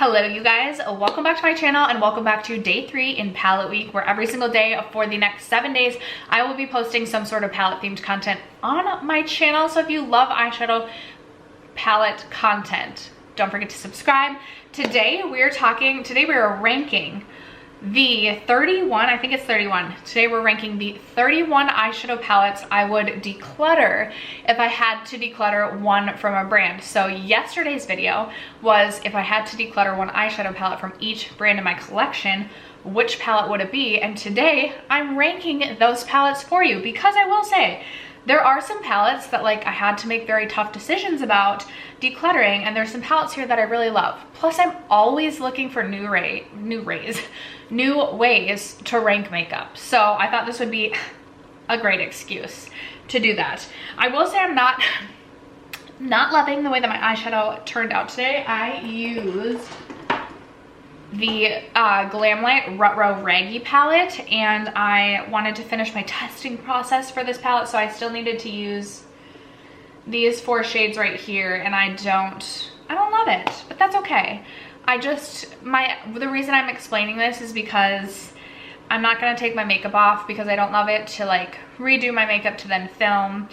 Hello you guys, welcome back to my channel and welcome back to day 3 in palette week, where every single day for the next 7 days I will be posting some sort of palette themed content on my channel. So if you love eyeshadow palette content, don't forget to subscribe. Today we are ranking the 31, I think it's 31. Today we're ranking the 31 eyeshadow palettes I would declutter if I had to declutter one from a brand. So yesterday's video was if I had to declutter one eyeshadow palette from each brand in my collection, which palette would it be? And today I'm ranking those palettes for you, because I will say there are some palettes that I had to make very tough decisions about decluttering, and there's some palettes here that I really love. Plus I'm always looking for new ways to rank makeup. So I thought this would be a great excuse to do that. I will say I'm not loving the way that my eyeshadow turned out today. I used the Glamlight Rutro Raggy palette, and I wanted to finish my testing process for this palette, so I still needed to use these 4 shades right here, and I don't love it, but that's okay. The reason I'm explaining this is because I'm not gonna take my makeup off because I don't love it, to redo my makeup to then film.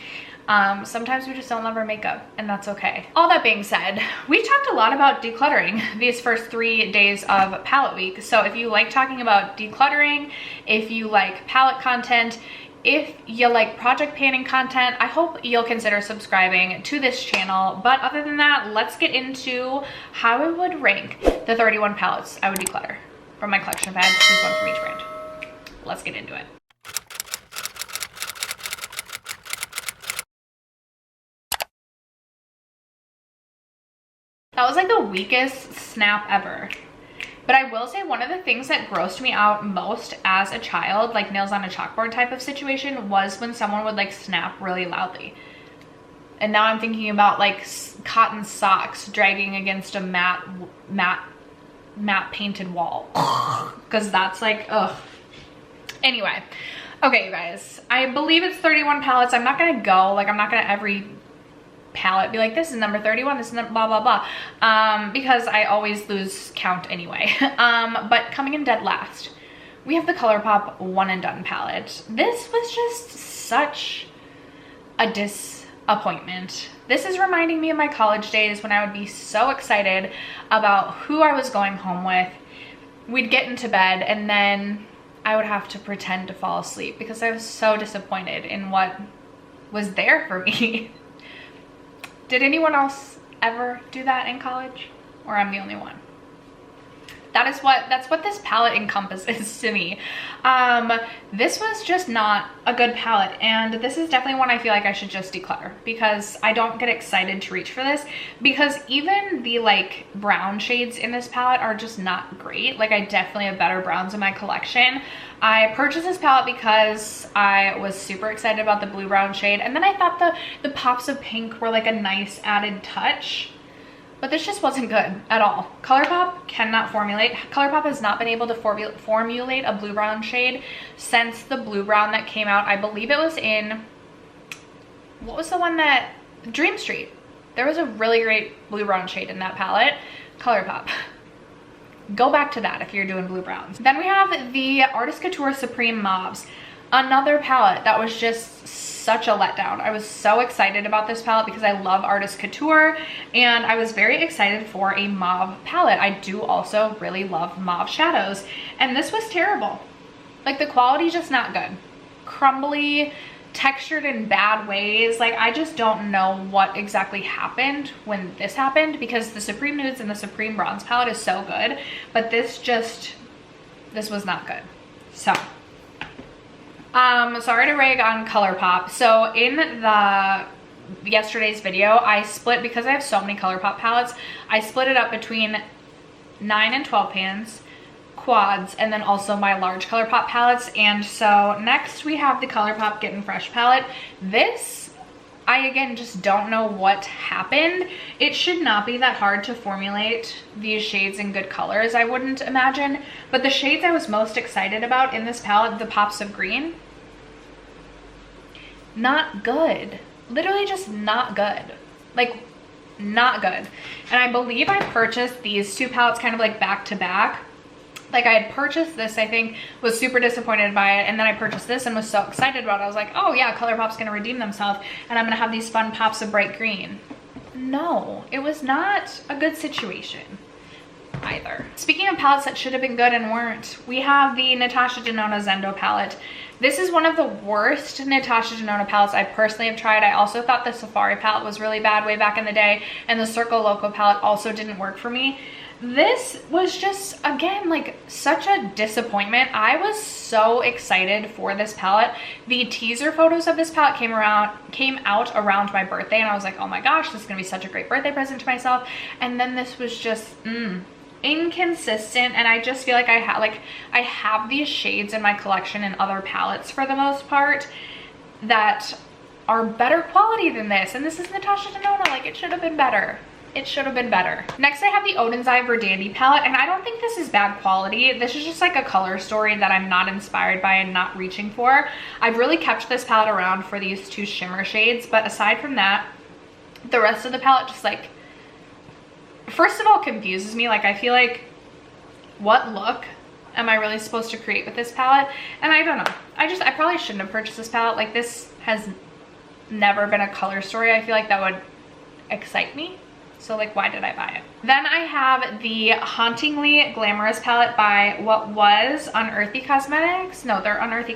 Sometimes we just don't love our makeup, and that's okay. All that being said, we talked a lot about decluttering these first 3 days of palette week. So if you like talking about decluttering, if you like palette content, if you like project planning content, I hope you'll consider subscribing to this channel. But other than that, let's get into how I would rank the 31 palettes I would declutter from my collection. If I had to choose one from each brand. Let's get into it. That was the weakest snap ever. But I will say one of the things that grossed me out most as a child, nails on a chalkboard type of situation, was when someone would snap really loudly. And now I'm thinking about cotton socks dragging against a matte painted wall. Cause that's ugh. Anyway, okay you guys, I believe it's 31 palettes. I'm not gonna go, I'm not gonna every palette be this is number 31, this is blah blah blah, because I always lose count anyway. But coming in dead last, we have the ColourPop One and Done palette. This was just such a disappointment. This is reminding me of my college days when I would be so excited about who I was going home with. We'd get into bed and then I would have to pretend to fall asleep because I was so disappointed in what was there for me. Did anyone else ever do that in college? Or I'm the only one? That's what this palette encompasses to me. This was just not a good palette, and this is definitely one I feel I should just declutter, because I don't get excited to reach for this, because even the brown shades in this palette are just not great. I definitely have better browns in my collection. I purchased this palette because I was super excited about the blue brown shade, and then I thought the pops of pink were a nice added touch. But this just wasn't good at all. ColourPop cannot formulate. ColourPop has not been able to formulate a blue brown shade since the blue brown that came out. I believe it was in, what was the one that, Dream Street. There was a really great blue brown shade in that palette. ColourPop. Go back to that if you're doing blue browns. Then we have the Artist Couture Supreme Mauves. Another palette that was just such a letdown. I was so excited about this palette because I love Artist Couture, and I was very excited for a mauve palette. I do also really love mauve shadows, and this was terrible. The quality just not good. Crumbly, textured in bad ways. I just don't know what exactly happened when this happened, because the Supreme Nudes and the Supreme Bronze palette is so good, but this was not good. So sorry to rag on ColourPop. So in yesterday's video, I split, because I have so many ColourPop palettes, I split it up between 9 and 12 pans, quads, and then also my large ColourPop palettes. And so next we have the ColourPop Getting Fresh palette. This, I again just don't know what happened. It should not be that hard to formulate these shades in good colors, I wouldn't imagine. But the shades I was most excited about in this palette, the pops of green, not good. Literally just not good. not good. And I believe I purchased these two palettes kind of like back to back. Like I had purchased this, I think, was super disappointed by it, and then I purchased this and was so excited about it. I was like, oh yeah, ColourPop's gonna redeem themselves and I'm gonna have these fun pops of bright green. No, it was not a good situation either. Speaking of palettes that should have been good and weren't, we have the Natasha Denona Zendo palette. This is one of the worst Natasha Denona palettes I personally have tried. I also thought the Safari palette was really bad way back in the day, and the Circo Loco palette also didn't work for me. This was just, again, like such a disappointment. I was so excited for this palette. The teaser photos of this palette came out around my birthday, and I was like, oh my gosh, this is gonna be such a great birthday present to myself. And then this was just inconsistent, and I just feel like I have these shades in my collection in other palettes for the most part that are better quality than this, and this is Natasha Denona. Like, it should have been better. It should have been better. Next, I have the Odin's Eye Verdandi palette, and I don't think this is bad quality. This is just like a color story that I'm not inspired by and not reaching for. I've really kept this palette around for these two shimmer shades, but aside from that, the rest of the palette just like, first of all, confuses me. Like, I feel like, what look am I really supposed to create with this palette? And I don't know. I probably shouldn't have purchased this palette. Like, this has never been a color story. I feel like that would excite me. So like, why did I buy it? Then I have the Hauntingly Glamorous palette by what was Unearthly Cosmetics. No, they're Unearthly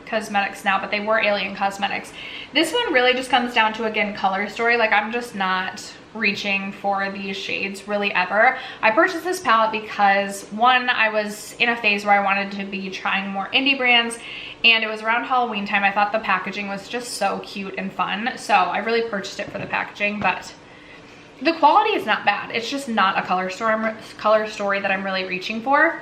Cosmetics now, but they were Alien Cosmetics. This one really just comes down to, again, color story. Like, I'm just not reaching for these shades really ever. I purchased this palette because, one, I was in a phase where I wanted to be trying more indie brands, and it was around Halloween time. I thought the packaging was just so cute and fun, so I really purchased it for the packaging, but the quality is not bad. It's just not a color story that I'm really reaching for.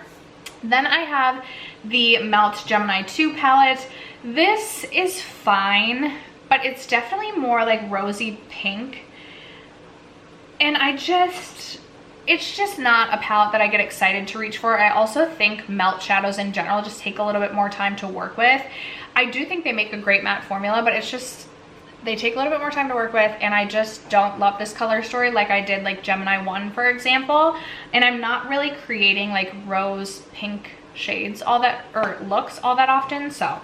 Then I have the Melt Gemini 2 palette. This is fine, but it's definitely more like rosy pink. And it's just not a palette that I get excited to reach for. I also think melt shadows in general just take a little bit more time to work with. I do think they make a great matte formula, but it's just, they take a little bit more time to work with, and I just don't love this color story like I did like Gemini 1, for example. And I'm not really creating like rose pink shades looks all that often, so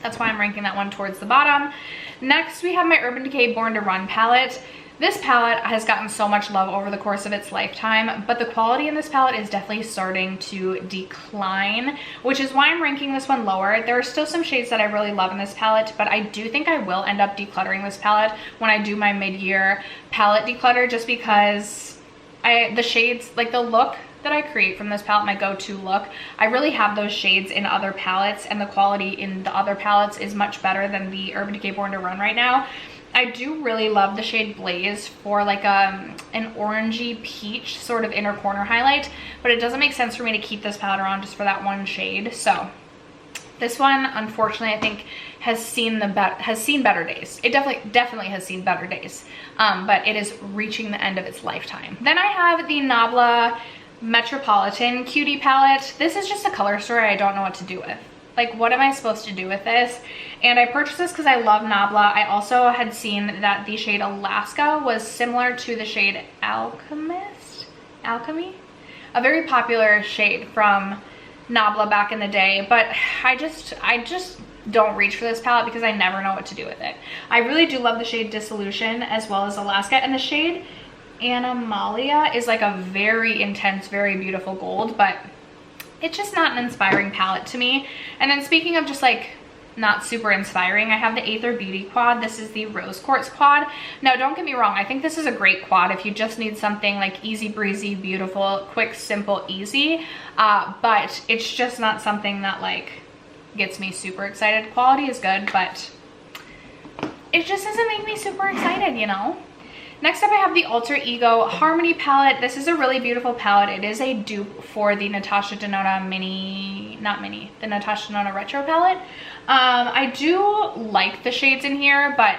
that's why I'm ranking that one towards the bottom. Next, we have my Urban Decay Born to Run palette. This palette has gotten so much love over the course of its lifetime, but the quality in this palette is definitely starting to decline, which is why I'm ranking this one lower. There are still some shades that I really love in this palette, but I do think I will end up decluttering this palette when I do my mid-year palette declutter, just because the shades, like the look that I create from this palette, my go-to look, I really have those shades in other palettes, and the quality in the other palettes is much better than the Urban Decay Born to Run right now. I do really love the shade Blaze for like an orangey peach sort of inner corner highlight, but it doesn't make sense for me to keep this palette around just for that one shade. So this one, unfortunately, I think has seen better days. It definitely has seen better days, but it is reaching the end of its lifetime. Then I have the Nabla Metropolitan Cutie palette. This is just a color story I don't know what to do with. Like, what am I supposed to do with this? And I purchased this because I love Nabla. I also had seen that the shade Alaska was similar to the shade Alchemy, a very popular shade from Nabla back in the day, but I just don't reach for this palette because I never know what to do with it. I really do love the shade Dissolution as well as Alaska, and the shade Animalia is like a very intense, very beautiful gold, but it's just not an inspiring palette to me. And then speaking of just like not super inspiring, I have the Aether Beauty quad. This is the Rose Quartz quad. Now, don't get me wrong, I think this is a great quad if you just need something like easy breezy, beautiful, quick, simple, easy, but it's just not something that like gets me super excited. Quality is good, but it just doesn't make me super excited, you know? Next up, I have the Alter Ego Harmony palette. This is a really beautiful palette. It is a dupe for the Natasha Denona the Natasha Denona Retro palette. I do like the shades in here, but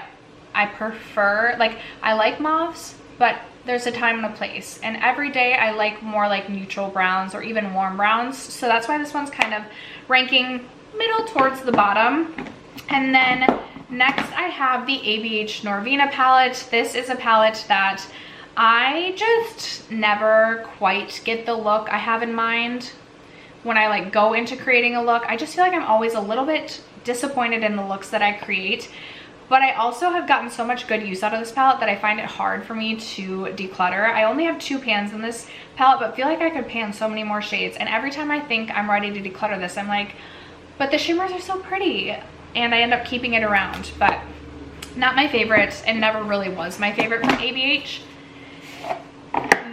I prefer, like, I like mauves, but there's a time and a place. And every day I like more like neutral browns or even warm browns. So that's why this one's kind of ranking middle towards the bottom. And then next, I have the ABH Norvina palette. This is a palette that I just never quite get the look I have in mind when I like go into creating a look. I just feel like I'm always a little bit disappointed in the looks that I create. But I also have gotten so much good use out of this palette that I find it hard for me to declutter. I only have 2 pans in this palette, but feel like I could pan so many more shades. And every time I think I'm ready to declutter this, I'm like, but the shimmers are so pretty. And I end up keeping it around, but not my favorite, and never really was my favorite from ABH.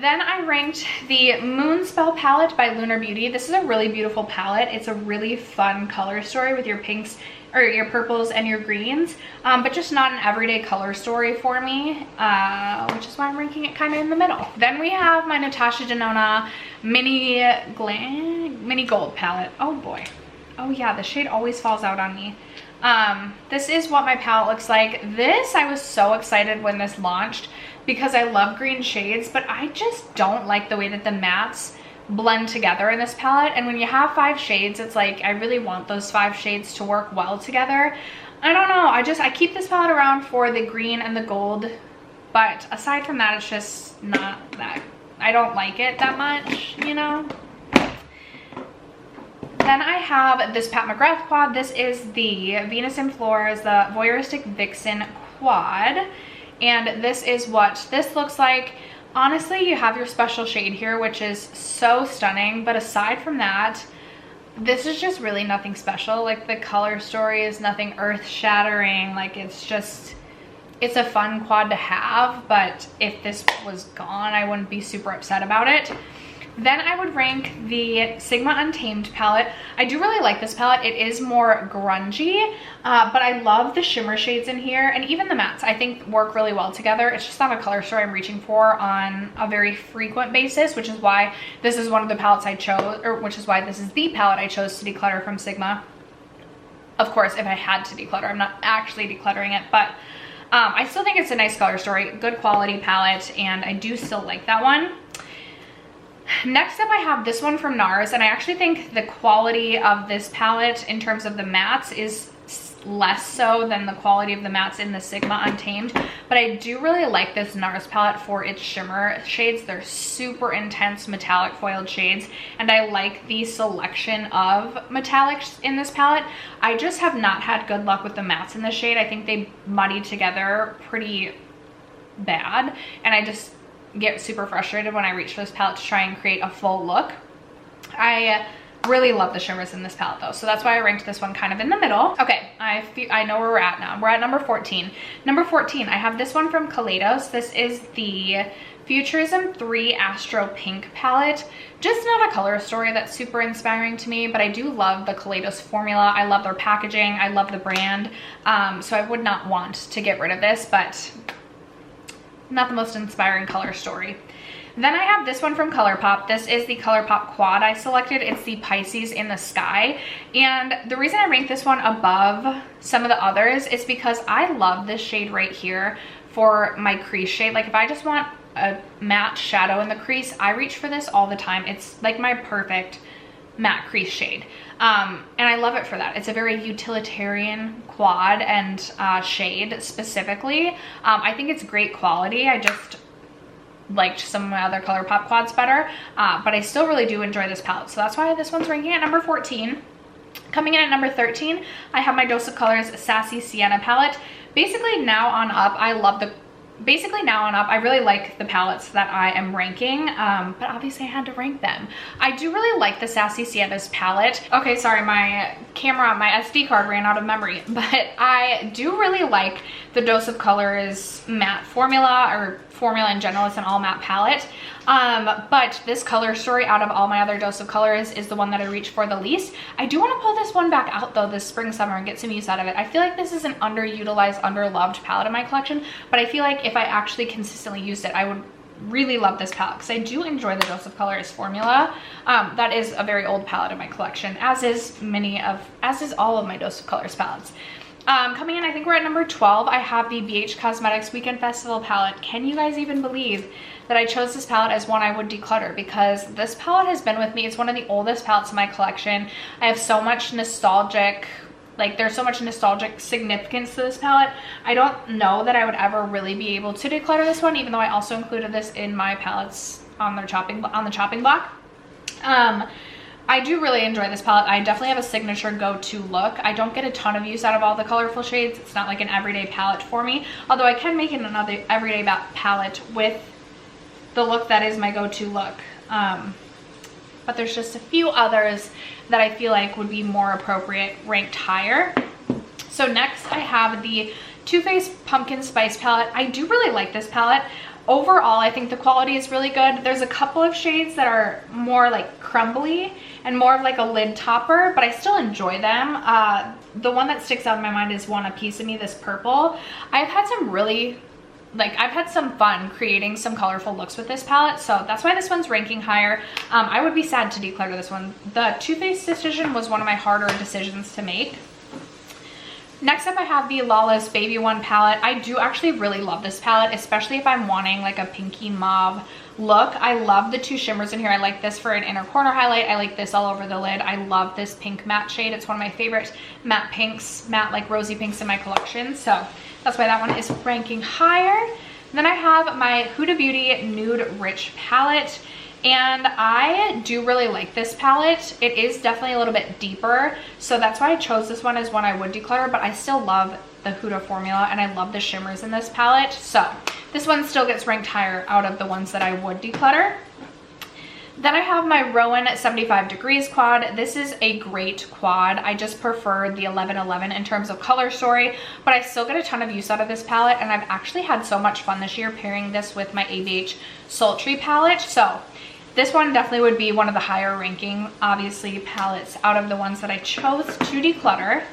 Then I ranked the Moonspell palette by Lunar Beauty. This is a really beautiful palette. It's a really fun color story with your pinks, or your purples and your greens, but just not an everyday color story for me, which is why I'm ranking it kind of in the middle. Then we have my Natasha Denona Mini Gold palette. Oh boy. Oh yeah, the shade always falls out on me. This is what my palette looks like. This, I was so excited when this launched because I love green shades, but I just don't like the way that the mattes blend together in this palette. And when you have 5 shades, it's like I really want those 5 shades to work well together. I don't know, I keep this palette around for the green and the gold, but aside from that, it's just not that, I don't like it that much, you know. Then I have this Pat McGrath quad. This is the Venus in Floors, the Voyeuristic Vixen quad, and this is what this looks like. Honestly, you have your special shade here, which is so stunning, but aside from that, this is just really nothing special. Like, the color story is nothing earth-shattering. Like, it's a fun quad to have, but if this was gone, I wouldn't be super upset about it. Then I would rank the Sigma Untamed palette. I do really like this palette. It is more grungy, but I love the shimmer shades in here, and even the mattes I think work really well together. It's just not a color story I'm reaching for on a very frequent basis, which is why this is one of the palettes I chose, or which is why this is the palette I chose to declutter from Sigma. Of course, if I had to declutter, I'm not actually decluttering it, but I still think it's a nice color story, good quality palette, and I do still like that one. Next up, I have this one from NARS, and I actually think the quality of this palette in terms of the mattes is less so than the quality of the mattes in the Sigma Untamed, but I do really like this NARS palette for its shimmer shades. They're super intense metallic foiled shades, and I like the selection of metallics in this palette. I just have not had good luck with the mattes in this shade. I think they muddy together pretty bad, and I just get super frustrated when I reach for this palette to try and create a full look. I really love the shimmers in this palette though, so that's why I ranked this one kind of in the middle. Okay, I know where we're at now. We're at number 14. Number 14, I have this one from Kaleidos. This is the Futurism 3 Astro Pink palette. Just not a color story that's super inspiring to me, but I do love the Kaleidos formula. I love their packaging. I love the brand. So I would not want to get rid of this, but not the most inspiring color story. Then I have this one from ColourPop. This is the ColourPop quad I selected. It's the Pisces in the Sky. And the reason I rank this one above some of the others is because I love this shade right here for my crease shade. Like, if I just want a matte shadow in the crease, I reach for this all the time. It's like my perfect matte crease shade. And I love it for that. It's a very utilitarian quad and shade specifically. I think it's great quality. I just liked some of my other ColourPop quads better, but I still really do enjoy this palette. So that's why this one's ranking at number 14. Coming in at number 13, I have my Dose of Colors Sassy Sienna palette. Basically now on up, I really like the palettes that I am ranking, but obviously I had to rank them. I do really like the Sassy Sienna's palette. Okay, sorry, my camera, my SD card ran out of memory, but I do really like the Dose of Colors matte formula, or formula in general. It's an all matte palette. But this color story out of all my other Dose of Colors is the one that I reach for the least. I do want to pull this one back out though this spring summer and get some use out of it. I feel like this is an underutilized, underloved palette in my collection, but I feel like if I actually consistently used it, I would really love this palette because I do enjoy the Dose of Colors formula. That is a very old palette in my collection, as is all of my Dose of Colors palettes. Coming in, I think we're at number 12. I have the BH Cosmetics Weekend Festival palette. Can you guys even believe that I chose this palette as one I would declutter? Because this palette has been with me. It's one of the oldest palettes in my collection. I have so much nostalgic Like there's so much nostalgic significance to this palette. I don't know that I would ever really be able to declutter this one, even though I also included this in my palettes on the chopping block. I do really enjoy this palette. I definitely have a signature go-to look. I don't get a ton of use out of all the colorful shades. It's not like an everyday palette for me, although I can make it another everyday palette with the look that is my go-to look. But there's just a few others that I feel like would be more appropriate, ranked higher. So next I have the Too Faced Pumpkin Spice palette. I do really like this palette. Overall, I think the quality is really good. There's a couple of shades that are more like crumbly and more of like a lid topper, but I still enjoy them. The one that sticks out in my mind is Want a Piece of Me, this purple. I've had some fun creating some colorful looks with this palette, so that's why this one's ranking higher. I would be sad to declutter this one. The Too Faced decision was one of my harder decisions to make. Next up, I have the Lawless Baby One palette. I do actually really love this palette, especially if I'm wanting like a pinky mauve look. I love the two shimmers in here. I like this for an inner corner highlight. I like this all over the lid. I love this pink matte shade. It's one of my favorite matte pinks, matte like rosy pinks in my collection. So that's why that one is ranking higher. Then I have my Huda Beauty Nude Rich palette. And I do really like this palette. It is definitely a little bit deeper, so that's why I chose this one as one I would declutter, but I still love the Huda formula and I love the shimmers in this palette. So this one still gets ranked higher out of the ones that I would declutter. Then I have my Rowan 75 Degrees quad. This is a great quad. I just prefer the 1111 in terms of color story, but I still get a ton of use out of this palette, and I've actually had so much fun this year pairing this with my ABH Sultry palette. So this one definitely would be one of the higher ranking, obviously, palettes out of the ones that I chose to declutter.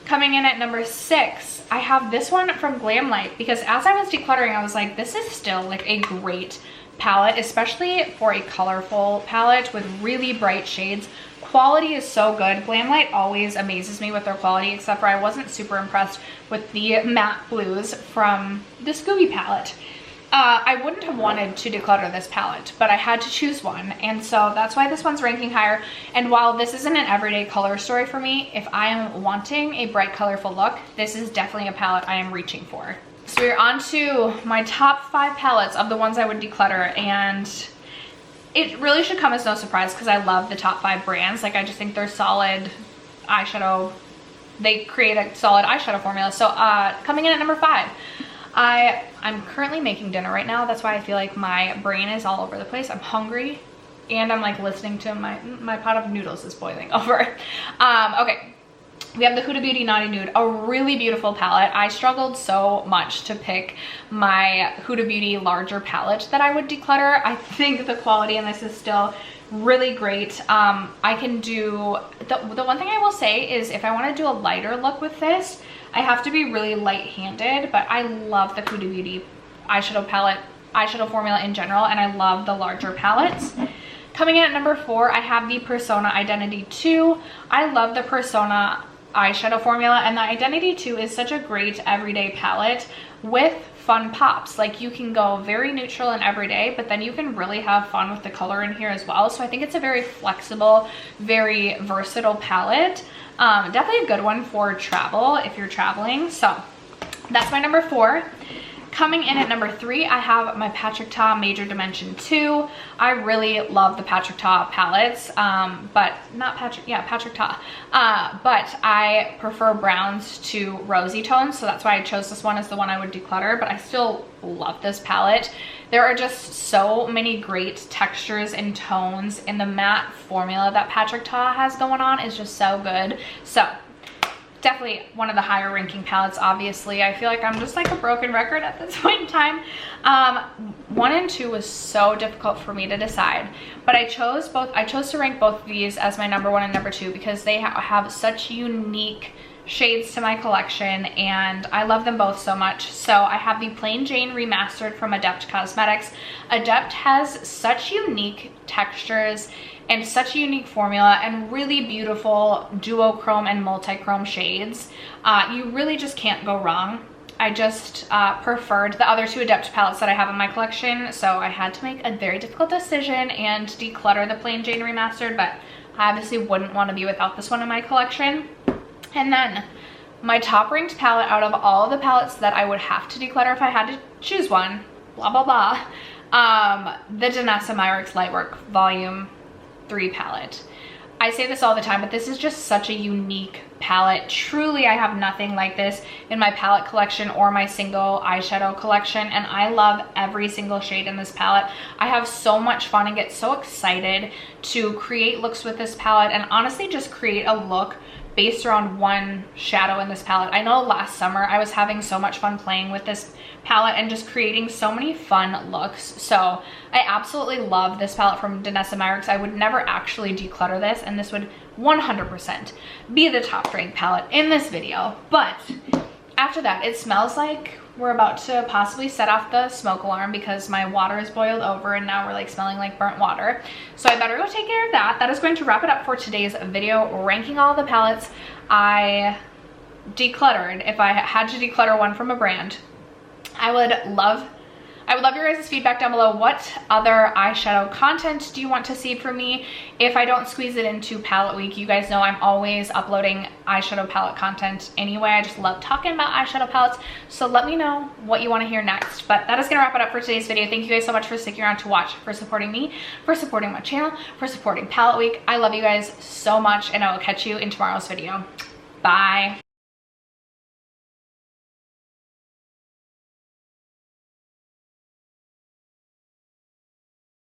Coming in at number 6, I have this one from Glamlight, because as I was decluttering, I was like, this is still like a great palette, especially for a colorful palette with really bright shades. Quality is so good. Glamlight always amazes me with their quality, except for I wasn't super impressed with the matte blues from the Scooby palette. I wouldn't have wanted to declutter this palette, but I had to choose one, and so that's why this one's ranking higher. And while this isn't an everyday color story for me, if I am wanting a bright, colorful look, this is definitely a palette I am reaching for. So we're on to my top 5 palettes of the ones I would declutter, and it really should come as no surprise because I love the top 5 brands. Like, I just think they're solid eyeshadow. They create a solid eyeshadow formula. So coming in at number 5, I'm currently making dinner right now. That's why I feel like my brain is all over the place. I'm hungry and I'm like listening to my pot of noodles is boiling over. Okay, we have the Huda Beauty Naughty Nude, a really beautiful palette. I struggled so much to pick my Huda Beauty larger palette that I would declutter. I think the quality in this is still really great. I can do, the one thing I will say is if I want to do a lighter look with this, I have to be really light-handed, but I love the Huda Beauty eyeshadow palette, eyeshadow formula in general, and I love the larger palettes. Coming in at number 4, I have the Persona Identity 2. I love the Persona eyeshadow formula, and the Identity 2 is such a great everyday palette with fun pops. Like, you can go very neutral and everyday, but then you can really have fun with the color in here as well. So I think it's a very flexible, very versatile palette. Definitely a good one for travel if you're traveling. So that's my number 4. Coming in at number 3, I have my Patrick Ta Major Dimension 2. I really love the Patrick Ta palettes, but I prefer browns to rosy tones, so that's why I chose this one as the one I would declutter, but I still love this palette. There are just so many great textures and tones, and the matte formula that Patrick Ta has going on is just so good. So definitely one of the higher ranking palettes. Obviously, I feel like I'm just like a broken record at this point in time. 1 and 2 was so difficult for me to decide, but I chose to rank both of these as my number 1 and number 2 because they have such unique shades to my collection, and I love them both so much. So I have the Plain Jane Remastered from Adept Cosmetics. Adept has such unique textures and such a unique formula and really beautiful duochrome and multi-chrome shades. You really just can't go wrong. I just preferred the other 2 Adept palettes that I have in my collection, so I had to make a very difficult decision and declutter the Plain Jane Remastered, but I obviously wouldn't want to be without this one in my collection. And then my top ranked palette out of all of the palettes that I would have to declutter if I had to choose one, blah, blah, blah, the Danessa Myricks Lightwork Volume 3 palette. I say this all the time, but this is just such a unique palette. Truly, I have nothing like this in my palette collection or my single eyeshadow collection, and I love every single shade in this palette. I have so much fun and get so excited to create looks with this palette, and honestly just create a look based around one shadow in this palette. I know last summer I was having so much fun playing with this palette and just creating so many fun looks. So I absolutely love this palette from Danessa Myricks. I would never actually declutter this, and this would 100% be the top ranked palette in this video. But after that, it smells like we're about to possibly set off the smoke alarm because my water is boiled over and now we're like smelling like burnt water. So I better go take care of that. That is going to wrap it up for today's video, ranking all the palettes I decluttered. If I had to declutter one from a brand, I would love your guys' feedback down below. What other eyeshadow content do you want to see from me? If I don't squeeze it into palette week, you guys know I'm always uploading eyeshadow palette content anyway. I just love talking about eyeshadow palettes. So let me know what you want to hear next. But that is going to wrap it up for today's video. Thank you guys so much for sticking around to watch, for supporting me, for supporting my channel, for supporting palette week. I love you guys so much, and I will catch you in tomorrow's video. Bye.